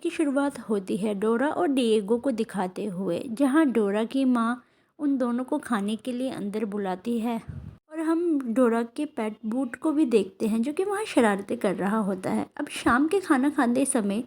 की शुरुआत होती है डोरा और डिएगो को दिखाते हुए, जहां डोरा की माँ उन दोनों को खाने के लिए अंदर बुलाती है। और हम डोरा के पेट बूट को भी देखते हैं जो कि वहाँ शरारतें कर रहा होता है। अब शाम के खाना खाते समय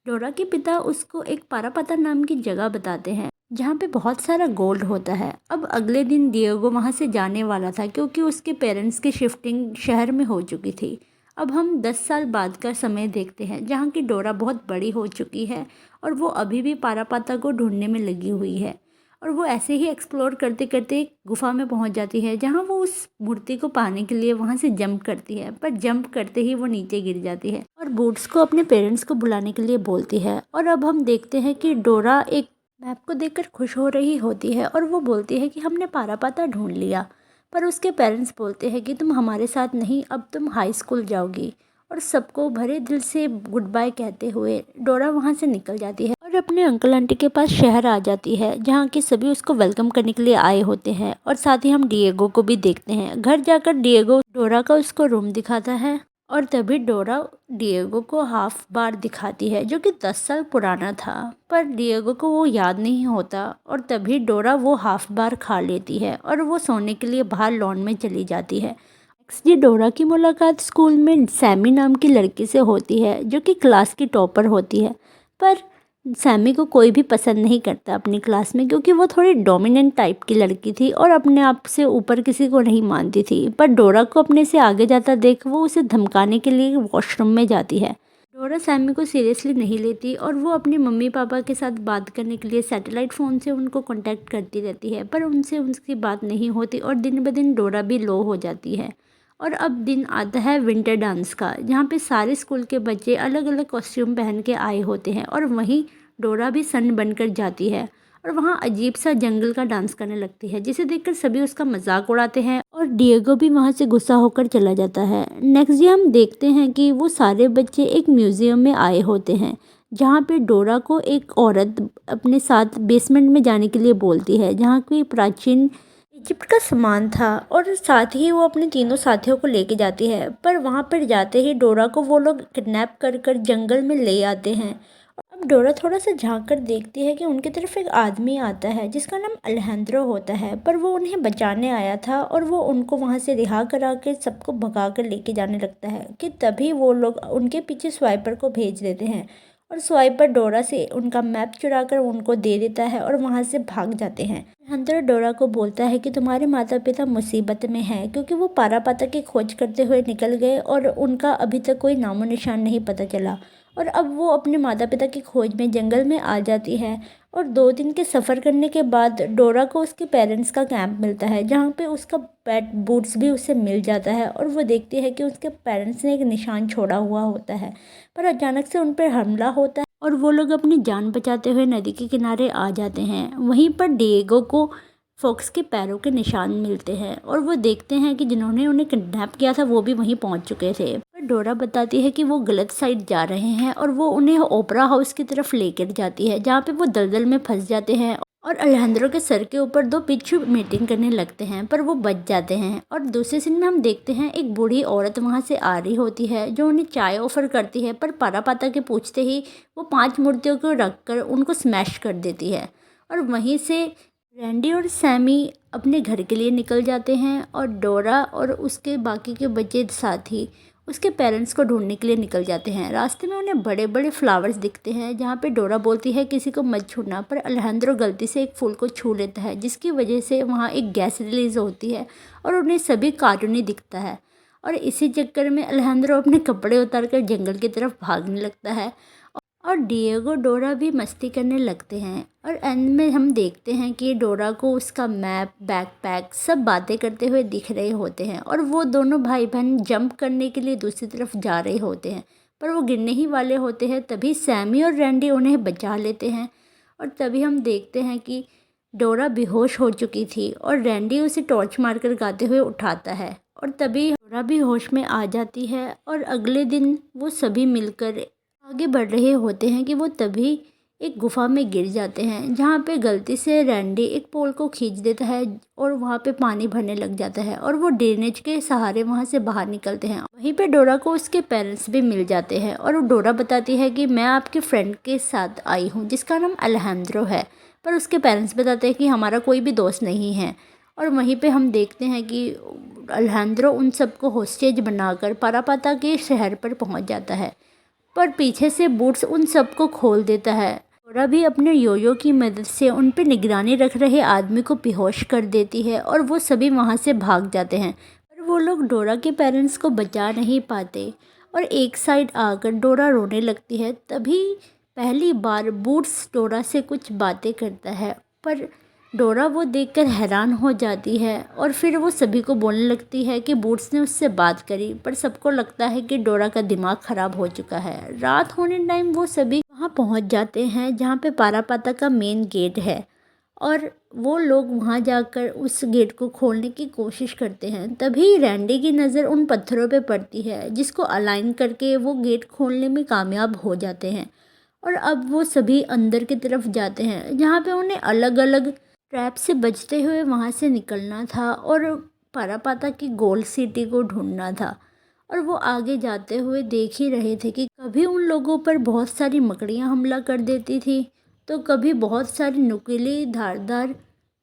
डोरा के पिता उसको एक पारापता नाम की जगह बताते हैं जहाँ पे बहुत सारा गोल्ड होता है। अब अगले दिन डिएगो वहाँ से जाने वाला था क्योंकि उसके पेरेंट्स की शिफ्टिंग शहर में हो चुकी थी। अब हम 10 साल बाद का समय देखते हैं जहाँ की डोरा बहुत बड़ी हो चुकी है और वो अभी भी पारापाता को ढूंढने में लगी हुई है। और वो ऐसे ही एक्सप्लोर करते करते एक गुफा में पहुंच जाती है जहां वो उस मूर्ति को पाने के लिए वहां से जंप करती है, पर जंप करते ही वो नीचे गिर जाती है और बूट्स को अपने पेरेंट्स को बुलाने के लिए बोलती है। और अब हम देखते हैं कि डोरा एक मैप को देखकर खुश हो रही होती है और वो बोलती है कि हमने पारापाता ढूंढ लिया। पर उसके पेरेंट्स बोलते हैं कि तुम हमारे साथ नहीं, अब तुम हाई स्कूल जाओगी। और सबको भरे दिल से गुड बाय कहते हुए डोरा वहाँ से निकल जाती है और अपने अंकल आंटी के पास शहर आ जाती है जहाँ के सभी उसको वेलकम करने के लिए आए होते हैं। और साथ ही हम डिएगो को भी देखते हैं। घर जाकर डिएगो डोरा का उसको रूम दिखाता है और तभी डोरा डिएगो को हाफ बार दिखाती है जो कि 10 साल पुराना था, पर डिएगो को वो याद नहीं होता। और तभी डोरा वो हाफ बार खा लेती है और वो सोने के लिए बाहर लॉन में चली जाती है। नेक्स्ट डे डोरा की मुलाकात स्कूल में सैमी नाम की लड़की से होती है जो कि क्लास की टॉपर होती है। पर सैमी को कोई भी पसंद नहीं करता अपनी क्लास में क्योंकि वो थोड़ी डोमिनेंट टाइप की लड़की थी और अपने आप से ऊपर किसी को नहीं मानती थी। पर डोरा को अपने से आगे जाता देख वो उसे धमकाने के लिए वॉशरूम में जाती है। डोरा सैमी को सीरियसली नहीं लेती और वो अपने मम्मी पापा के साथ बात करने के लिए सैटेलाइट फ़ोन से उनको कांटेक्ट करती रहती है, पर उनसे उसकी बात नहीं होती और दिन ब दिन डोरा भी लो हो जाती है। और अब दिन आता है विंटर डांस का जहाँ पे सारे स्कूल के बच्चे अलग अलग कॉस्ट्यूम पहन के आए होते हैं और वहीं डोरा भी सन बनकर जाती है और वहाँ अजीब सा जंगल का डांस करने लगती है जिसे देखकर सभी उसका मजाक उड़ाते हैं और डिएगो भी वहाँ से गुस्सा होकर चला जाता है। नेक्स्ट डे हम देखते हैं कि वो सारे बच्चे एक म्यूजियम में आए होते हैं जहाँ पे डोरा को एक औरत अपने साथ बेसमेंट में जाने के लिए बोलती है जहाँ कोई प्राचीन इजिप्ट का सामान था और साथ ही वो अपने तीनों साथियों को लेके जाती है। पर वहाँ पर जाते ही डोरा को वो लोग किडनैप कर कर जंगल में ले आते हैं। अब डोरा थोड़ा सा झांक कर देखती है कि उनकी तरफ एक आदमी आता है जिसका नाम अलेजेंड्रो होता है, पर वो उन्हें बचाने आया था और वो उनको वहाँ से रिहा करा के सबको भगा कर लेके जाने लगता है कि तभी वो लोग उनके पीछे स्वाइपर को भेज देते हैं और स्वाइपर डोरा से उनका मैप चुरा कर उनको दे देता है और वहाँ से भाग जाते हैं। हंटर डोरा को बोलता है कि तुम्हारे माता पिता मुसीबत में हैं क्योंकि वो पारापाता की खोज करते हुए निकल गए और उनका अभी तक कोई नामो निशान नहीं पता चला। और अब वो अपने माता पिता की खोज में जंगल में आ जाती है और 2 दिन के सफ़र करने के बाद डोरा को उसके पेरेंट्स का कैंप मिलता है जहाँ पे उसका पेट बूट्स भी उससे मिल जाता है और वो देखती है कि उसके पेरेंट्स ने एक निशान छोड़ा हुआ होता है। पर अचानक से उन पर हमला होता है और वो लोग अपनी जान बचाते हुए नदी के किनारे आ जाते हैं। वहीं पर डिएगो को फॉक्स के पैरों के निशान मिलते हैं और वो देखते हैं कि जिन्होंने उन्हें किडनैप किया था वो भी वहीं पहुंच चुके थे। पर डोरा बताती है कि वो गलत साइड जा रहे हैं और वो उन्हें ओपरा हाउस की तरफ लेकर जाती है जहाँ पे वो दलदल में फंस जाते हैं और अलेजेंड्रो के सर के ऊपर 2 बिच्छू मीटिंग करने लगते हैं, पर वो बच जाते हैं। और दूसरे सीन में हम देखते हैं एक बूढ़ी औरत वहाँ से आ रही होती है जो उन्हें चाय ऑफर करती है, पर पारापाता के पूछते ही वो 5 मूर्तियों को रखकर उनको स्मैश कर देती है। और वहीं से रैंडी और सैमी अपने घर के लिए निकल जाते हैं और डोरा और उसके बाकी के बच्चे साथी उसके पेरेंट्स को ढूंढने के लिए निकल जाते हैं। रास्ते में उन्हें बड़े बड़े फ्लावर्स दिखते हैं जहाँ पे डोरा बोलती है किसी को मत छूना, पर अलेजेंड्रो गलती से एक फूल को छू लेता है जिसकी वजह से वहाँ एक गैस रिलीज होती है और उन्हें सभी कार्टूनी दिखता है। और इसी चक्कर में अलेजेंड्रो अपने कपड़े उतार कर जंगल की तरफ भागने लगता है और डिएगो डोरा भी मस्ती करने लगते हैं। और एंड में हम देखते हैं कि डोरा को उसका मैप, बैकपैक सब बातें करते हुए दिख रहे होते हैं और वो दोनों भाई बहन जंप करने के लिए दूसरी तरफ जा रहे होते हैं, पर वो गिरने ही वाले होते हैं। तभी सैमी और रैंडी उन्हें बचा लेते हैं और तभी हम देखते हैं कि डोरा बेहोश हो चुकी थी और रैंडी उसे टॉर्च मारकर गाते हुए उठाता है और तभी डोरा भी होश में आ जाती है। और अगले दिन वो सभी मिलकर आगे बढ़ रहे होते हैं कि वो तभी एक गुफा में गिर जाते हैं, जहाँ पे गलती से रैंडी एक पोल को खींच देता है और वहाँ पे पानी भरने लग जाता है और वो ड्रेनेज के सहारे वहाँ से बाहर निकलते हैं। वहीं पे डोरा को उसके पेरेंट्स भी मिल जाते हैं और वो डोरा बताती है कि मैं आपके फ्रेंड के साथ आई हूँ जिसका नाम अलेहांद्रो है, पर उसके पेरेंट्स बताते हैं कि हमारा कोई भी दोस्त नहीं है। और वहीं पे हम देखते हैं कि अलेहांद्रो उन सबको होस्टेज बनाकर पारापाता के शहर पर पहुंच जाता है, पर पीछे से बूट्स उन सबको खोल देता है। डोरा भी अपने योयो की मदद से उन पर निगरानी रख रहे आदमी को बेहोश कर देती है और वो सभी वहाँ से भाग जाते हैं, पर वो लोग डोरा के पेरेंट्स को बचा नहीं पाते और एक साइड आकर डोरा रोने लगती है। तभी पहली बार बूट्स डोरा से कुछ बातें करता है, पर डोरा वो देखकर हैरान हो जाती है और फिर वो सभी को बोलने लगती है कि बूट्स ने उससे बात करी, पर सबको लगता है कि डोरा का दिमाग ख़राब हो चुका है। रात होने टाइम वो सभी वहाँ पहुँच जाते हैं जहाँ पे पारापाता का मेन गेट है और वो लोग वहाँ जाकर उस गेट को खोलने की कोशिश करते हैं। तभी रैंडी की नज़र उन पत्थरों पे पड़ती है जिसको अलाइन करके वो गेट खोलने में कामयाब हो जाते हैं और अब वो सभी अंदर की तरफ जाते हैं जहाँ पे उन्हें अलग अलग ट्रैप से बचते हुए वहाँ से निकलना था और पारापाता की गोल्ड सिटी को ढूंढना था। और वो आगे जाते हुए देख ही रहे थे कि कभी उन लोगों पर बहुत सारी मकड़ियाँ हमला कर देती थी तो कभी बहुत सारी नुकीली धारदार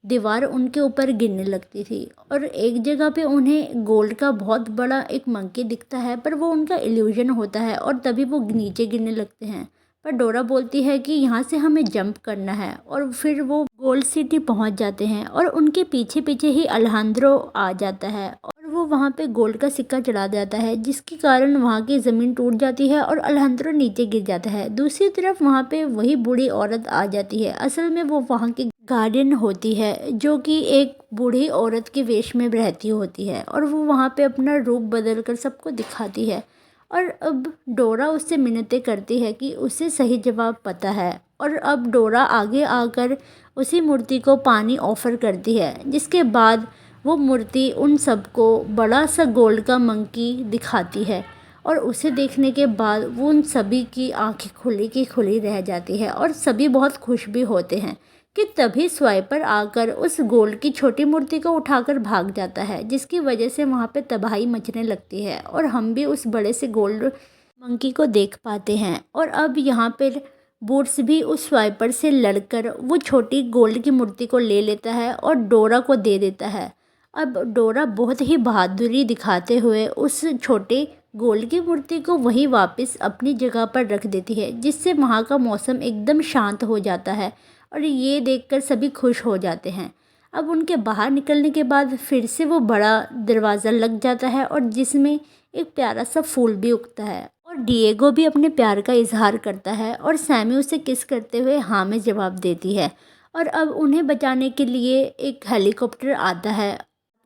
दीवार उनके ऊपर गिरने लगती थी और एक जगह पे उन्हें गोल्ड का बहुत बड़ा एक मंकी दिखता है, पर वो उनका इल्यूजन होता है और तभी वो नीचे गिरने लगते हैं। पर डोरा बोलती है कि यहाँ से हमें जंप करना है और फिर वो गोल्ड सिटी पहुँच जाते हैं और उनके पीछे पीछे ही अलेहांद्रो आ जाता है और वो वहाँ पे गोल्ड का सिक्का चढ़ा जाता है जिसके कारण वहाँ की ज़मीन टूट जाती है और अलेहांद्रो नीचे गिर जाता है। दूसरी तरफ वहाँ पे वही बूढ़ी औरत आ जाती है। असल में वो वहाँ की गार्डियन होती है जो कि एक बूढ़ी औरत के वेश में रहती होती है और वो वहाँ पे अपना रूप बदल कर सबको दिखाती है। और अब डोरा उससे मिन्नतें करती है कि उसे सही जवाब पता है और अब डोरा आगे आकर उसी मूर्ति को पानी ऑफ़र करती है, जिसके बाद वो मूर्ति उन सबको बड़ा सा गोल्ड का मंकी दिखाती है और उसे देखने के बाद वो उन सभी की आंखें खुली की खुली रह जाती है और सभी बहुत खुश भी होते हैं कि तभी स्वाइपर आकर उस गोल्ड की छोटी मूर्ति को उठाकर भाग जाता है, जिसकी वजह से वहाँ पे तबाही मचने लगती है और हम भी उस बड़े से गोल्ड मंकी को देख पाते हैं। और अब यहाँ पर बूट्स भी उस स्वाइपर से लड़कर वो छोटी गोल्ड की मूर्ति को ले लेता है और डोरा को दे देता है। अब डोरा बहुत ही बहादुरी दिखाते हुए उस छोटे गोल्ड की मूर्ति को वहीं वापस अपनी जगह पर रख देती है, जिससे वहाँ का मौसम एकदम शांत हो जाता है और ये देखकर सभी खुश हो जाते हैं। अब उनके बाहर निकलने के बाद फिर से वो बड़ा दरवाज़ा लग जाता है और जिसमें एक प्यारा सा फूल भी उगता है और डिएगो भी अपने प्यार का इजहार करता है और सैमी उसे किस करते हुए हाँ में जवाब देती है। और अब उन्हें बचाने के लिए एक हेलीकॉप्टर आता है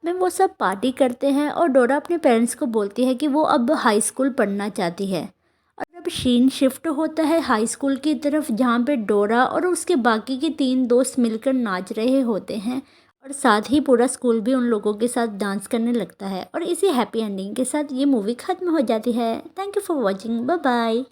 में वो सब पार्टी करते हैं और डोरा अपने पेरेंट्स को बोलती है कि वो अब हाई स्कूल पढ़ना चाहती है। और अब शीन शिफ्ट होता है हाई स्कूल की तरफ जहाँ पे डोरा और उसके बाकी के 3 दोस्त मिलकर नाच रहे होते हैं और साथ ही पूरा स्कूल भी उन लोगों के साथ डांस करने लगता है और इसी हैप्पी एंडिंग के साथ ये मूवी ख़त्म हो जाती है। Thank you for watching, bye bye.